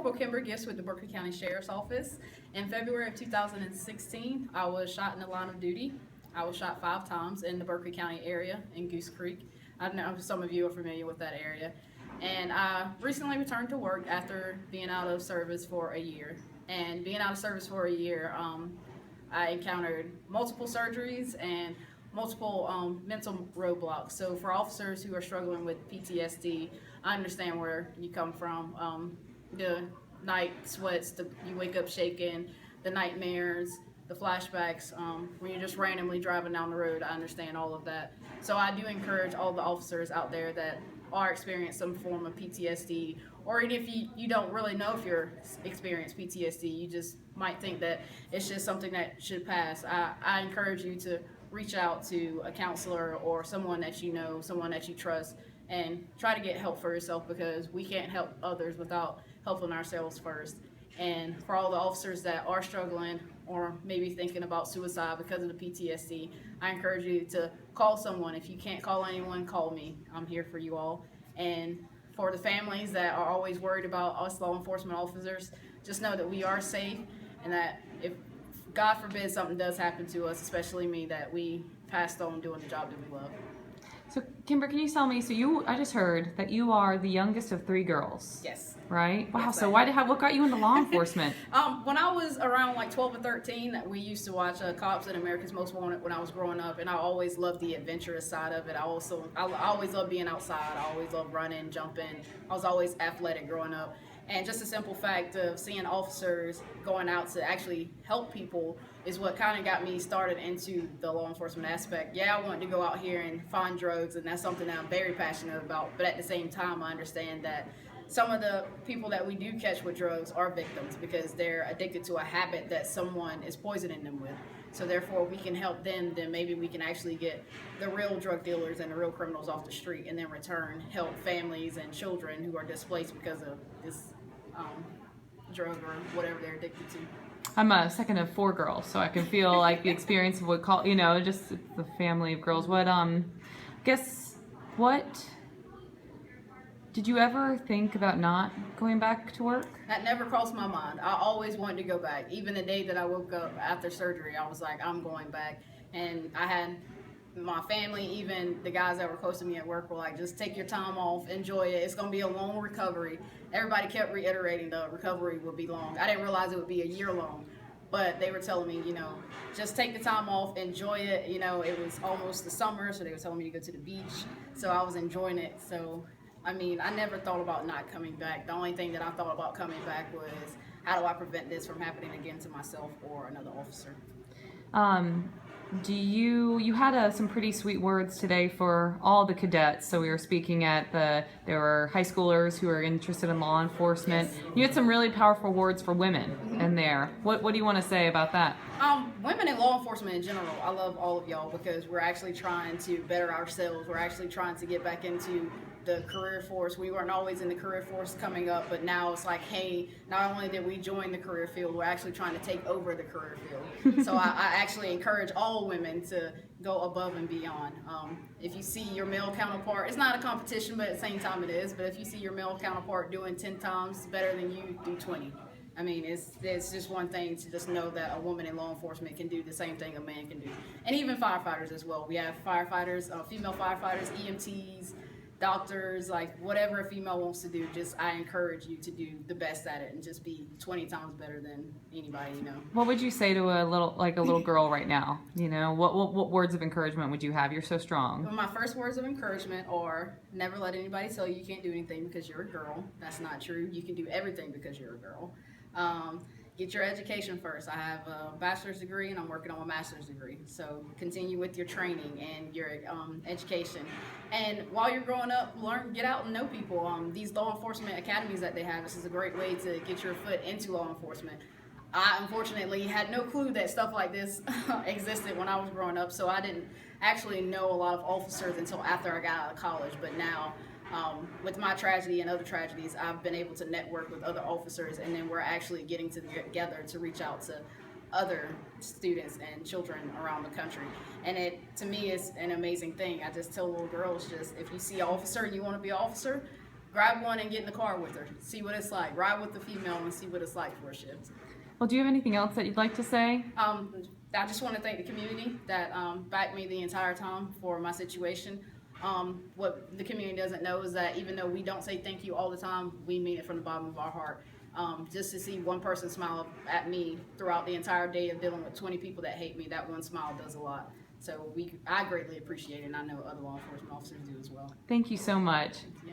Cpl Kimber Gist with the Berkley County Sheriff's Office. In February of 2016, I was shot in the line of duty. I was shot 5 times in the Berkley County area in Goose Creek. I know some of you are familiar with that area. And I recently returned to work after being out of service for a year. And being out of service for a year, I encountered multiple surgeries and multiple mental roadblocks. So for officers who are struggling with PTSD, I understand where you come from. The night sweats, you wake up shaking, the nightmares, the flashbacks, when you're just randomly driving down the road. I understand all of that. So I do encourage all the officers out there that are experiencing some form of PTSD, or even if you don't really know if you're experiencing PTSD, you just might think that it's just something that should pass. I encourage you to reach out to a counselor or someone that you know, someone that you trust, and try to get help for yourself, because we can't help others without helping ourselves first. And for all the officers that are struggling or maybe thinking about suicide because of the PTSD, I encourage you to call someone. If you can't call anyone, call me. I'm here for you all. And for the families that are always worried about us law enforcement officers, just know that we are safe, and that if God forbid something does happen to us, especially me, that we passed on doing the job that we love. So Kimber, can you tell me, I just heard that you are the youngest of 3 girls. Yes. Right? Wow, Yes, so what got you into law enforcement? When I was around like 12 or 13, we used to watch Cops and America's Most Wanted when I was growing up, and I always loved the adventurous side of it. I always loved being outside. I always loved running, jumping. I was always athletic growing up. And just a simple fact of seeing officers going out to actually help people is what kind of got me started into the law enforcement aspect. Yeah, I wanted to go out here and find drugs, and that's something that I'm very passionate about. But at the same time, I understand that some of the people that we do catch with drugs are victims because they're addicted to a habit that someone is poisoning them with. So therefore, we can help them, then maybe we can actually get the real drug dealers and the real criminals off the street, and then return help families and children who are displaced because of this drug or whatever they're addicted to. I'm a second of 4 girls, so I can feel like the experience of just the family of girls. What did you ever think about not going back to work? That never crossed my mind. I always wanted to go back. Even the day that I woke up after surgery, I was like, I'm going back. And I had my family, even the guys that were close to me at work, were like, just take your time off, enjoy it. It's going to be a long recovery. Everybody kept reiterating the recovery would be long. I didn't realize it would be a year long. But they were telling me, just take the time off, enjoy it. It was almost the summer, so they were telling me to go to the beach. So I was enjoying it. So I never thought about not coming back. The only thing that I thought about coming back was, how do I prevent this from happening again to myself or another officer? You had some pretty sweet words today for all the cadets. So we were speaking there were high schoolers who are interested in law enforcement. Yes. You had some really powerful words for women in there. What do you want to say about that? Women in law enforcement in general, I love all of y'all, because we're actually trying to better ourselves. We're actually trying to get back into the career force. We weren't always in the career force coming up, but now it's like, hey, not only did we join the career field, we're actually trying to take over the career field. So I actually encourage all women to go above and beyond. If you see your male counterpart, it's not a competition, but at the same time it is, but if you see your male counterpart doing 10 times better than you, do 20. It's just one thing to just know that a woman in law enforcement can do the same thing a man can do. And even firefighters as well. We have firefighters, female firefighters, EMTs, doctors, like whatever a female wants to do, I encourage you to do the best at it and just be 20 times better than anybody you know. What would you say to a little girl right now? What words of encouragement would you have? You're so strong. Well, my first words of encouragement are, never let anybody tell you can't do anything because you're a girl. That's not true. You can do everything because you're a girl. Get your education first. I have a bachelor's degree and I'm working on a master's degree. So continue with your training and your education. And while you're growing up, get out and know people. These law enforcement academies that they have, this is a great way to get your foot into law enforcement. I unfortunately had no clue that stuff like this existed when I was growing up, so I didn't actually know a lot of officers until after I got out of college. But now, with my tragedy and other tragedies, I've been able to network with other officers, and then we're actually getting together to reach out to other students and children around the country. And to me, it's an amazing thing. I just tell little girls, if you see an officer and you want to be an officer, grab one and get in the car with her. See what it's like. Ride with the female and see what it's like for a shift. Well, do you have anything else that you'd like to say? I just want to thank the community that backed me the entire time for my situation. What the community doesn't know is that even though we don't say thank you all the time, we mean it from the bottom of our heart. Just to see one person smile at me throughout the entire day of dealing with 20 people that hate me, that one smile does a lot. So I greatly appreciate it, and I know other law enforcement officers do as well. Thank you so much. Yeah.